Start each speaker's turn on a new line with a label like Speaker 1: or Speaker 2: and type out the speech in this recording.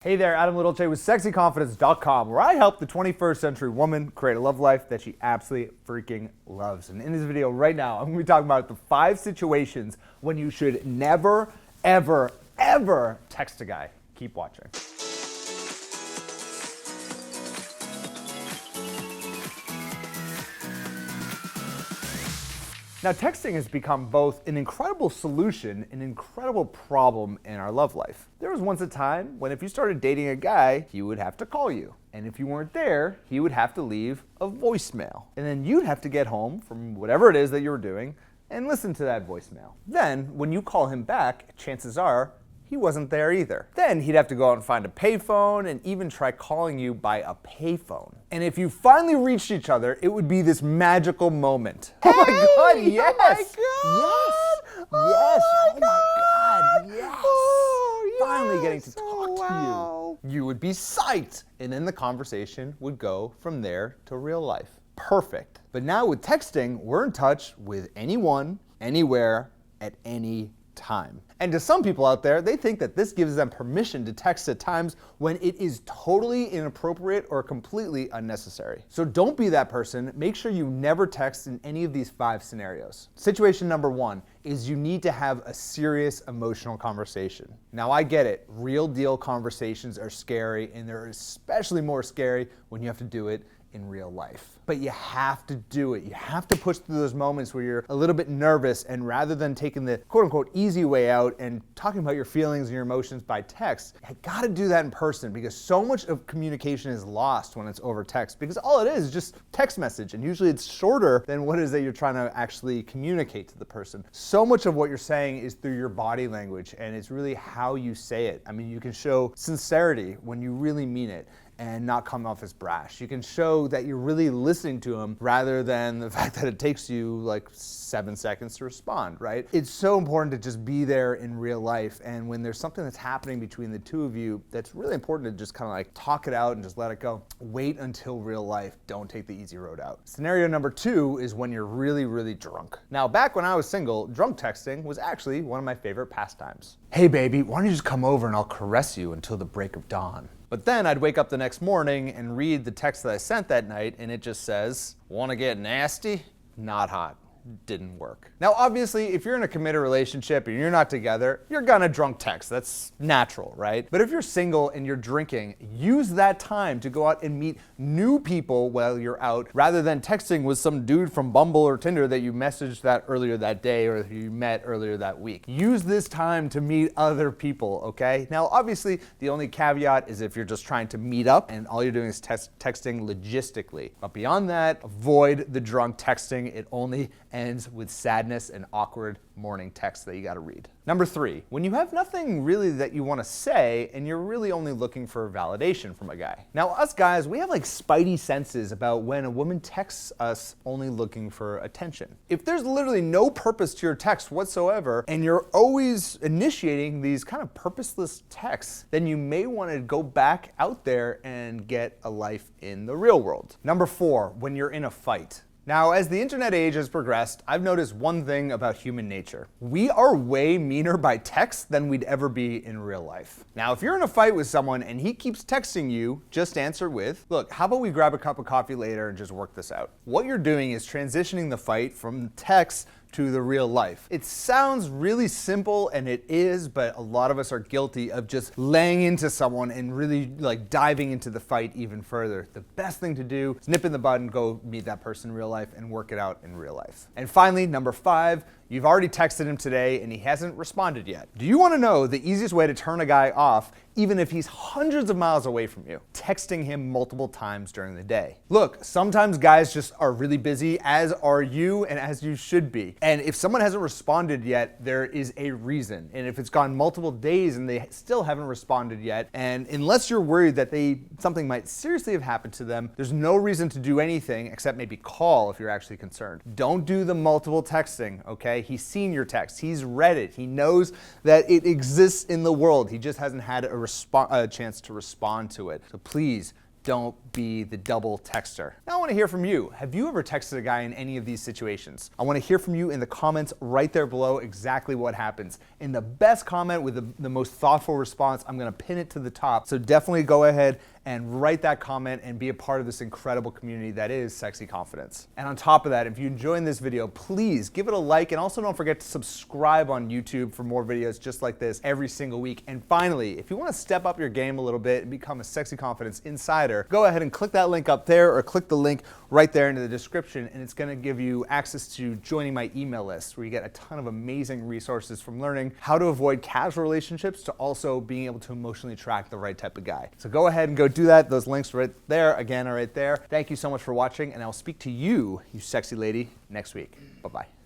Speaker 1: Hey there, Adam LoDolce with sexyconfidence.com, where I help the 21st century woman create a love life that she absolutely freaking loves. And in this video right now, I'm going to be talking about the 5 situations when you should never, ever, ever text a guy. Keep watching. Now, texting has become both an incredible solution and an incredible problem in our love life. There was once a time when if you started dating a guy, he would have to call you. And if you weren't there, he would have to leave a voicemail. And then you'd have to get home from whatever it is that you were doing and listen to that voicemail. Then, when you call him back, chances are he wasn't there either. Then he'd have to go out and find a payphone and even try calling you by a payphone. And if you finally reached each other, it would be this magical moment.
Speaker 2: Hey!
Speaker 1: Oh my God, yes!
Speaker 2: Oh my God!
Speaker 1: Yes!
Speaker 2: Oh my
Speaker 1: God, yes!
Speaker 2: Oh, yes!
Speaker 1: Finally getting to talk
Speaker 2: Wow.
Speaker 1: to you. You would be psyched. And then the conversation would go from there to real life. Perfect. But now with texting, we're in touch with anyone, anywhere, at any time. And to some people out there, they think that this gives them permission to text at times when it is totally inappropriate or completely unnecessary. So don't be that person. Make sure you never text in any of these 5 scenarios. Situation number 1 is you need to have a serious emotional conversation. Now I get it, real deal conversations are scary, and they're especially more scary when you have to do it in real life. But you have to do it. You have to push through those moments where you're a little bit nervous, and rather than taking the quote unquote easy way out and talking about your feelings and your emotions by text, you gotta do that in person, because so much of communication is lost when it's over text, because all it is just text message, and usually it's shorter than what it is that you're trying to actually communicate to the person. So much of what you're saying is through your body language, and it's really how you say it. I mean, you can show sincerity when you really mean it and not come off as brash. You can show that you're really listening to him rather than the fact that it takes you like 7 seconds to respond, right? It's so important to just be there in real life, and when there's something that's happening between the two of you, that's really important to just kind of like talk it out and just let it go. Wait until real life. Don't take the easy road out. Scenario number 2 is when you're really, really drunk. Now, back when I was single, drunk texting was actually one of my favorite pastimes. Hey baby, why don't you just come over and I'll caress you until the break of dawn. But then I'd wake up the next morning and read the text that I sent that night, and it just says, "Wanna get nasty? Not hot." Didn't work. Now, obviously, if you're in a committed relationship and you're not together, you're gonna drunk text. That's natural, right? But if you're single and you're drinking, use that time to go out and meet new people while you're out, rather than texting with some dude from Bumble or Tinder that you messaged that earlier that day or you met earlier that week. Use this time to meet other people, okay? Now, obviously, the only caveat is if you're just trying to meet up and all you're doing is texting logistically. But beyond that, avoid the drunk texting. It only ends with sadness and awkward morning texts that you gotta read. Number 3, when you have nothing really that you wanna say and you're really only looking for validation from a guy. Now, us guys, we have like spidey senses about when a woman texts us only looking for attention. If there's literally no purpose to your text whatsoever and you're always initiating these kind of purposeless texts, then you may wanna go back out there and get a life in the real world. Number 4, when you're in a fight. Now, as the internet age has progressed, I've noticed one thing about human nature. We are way meaner by text than we'd ever be in real life. Now, if you're in a fight with someone and he keeps texting you, just answer with, "Look, how about we grab a cup of coffee later and just work this out?" What you're doing is transitioning the fight from text to the real life. It sounds really simple, and it is, but a lot of us are guilty of just laying into someone and really like diving into the fight even further. The best thing to do is nip in the bud and go meet that person in real life and work it out in real life. And finally, number 5, you've already texted him today and he hasn't responded yet. Do you want to know the easiest way to turn a guy off, even if he's hundreds of miles away from you? Texting him multiple times during the day. Look, sometimes guys just are really busy, as are you and as you should be. And if someone hasn't responded yet, there is a reason. And if it's gone multiple days and they still haven't responded yet, and unless you're worried that something might seriously have happened to them, there's no reason to do anything except maybe call if you're actually concerned. Don't do the multiple texting, okay? He's seen your text, he's read it, he knows that it exists in the world. He just hasn't had a chance to respond to it. So please, Don't be the double texter. Now I want to hear from you. Have you ever texted a guy in any of these situations? I want to hear from you in the comments right there below exactly what happens. In the best comment with the most thoughtful response, I'm going to pin it to the top. So definitely go ahead and write that comment and be a part of this incredible community that is Sexy Confidence. And on top of that, if you enjoyed this video, please give it a like, and also don't forget to subscribe on YouTube for more videos just like this every single week. And finally, if you want to step up your game a little bit and become a Sexy Confidence insider, go ahead and click that link up there, or click the link right there into the description, and it's going to give you access to joining my email list, where you get a ton of amazing resources, from learning how to avoid casual relationships to also being able to emotionally attract the right type of guy. So go ahead and go do that. Those links right there, again, are right there. Thank you so much for watching, and I'll speak to you, you sexy lady, next week. Bye-bye.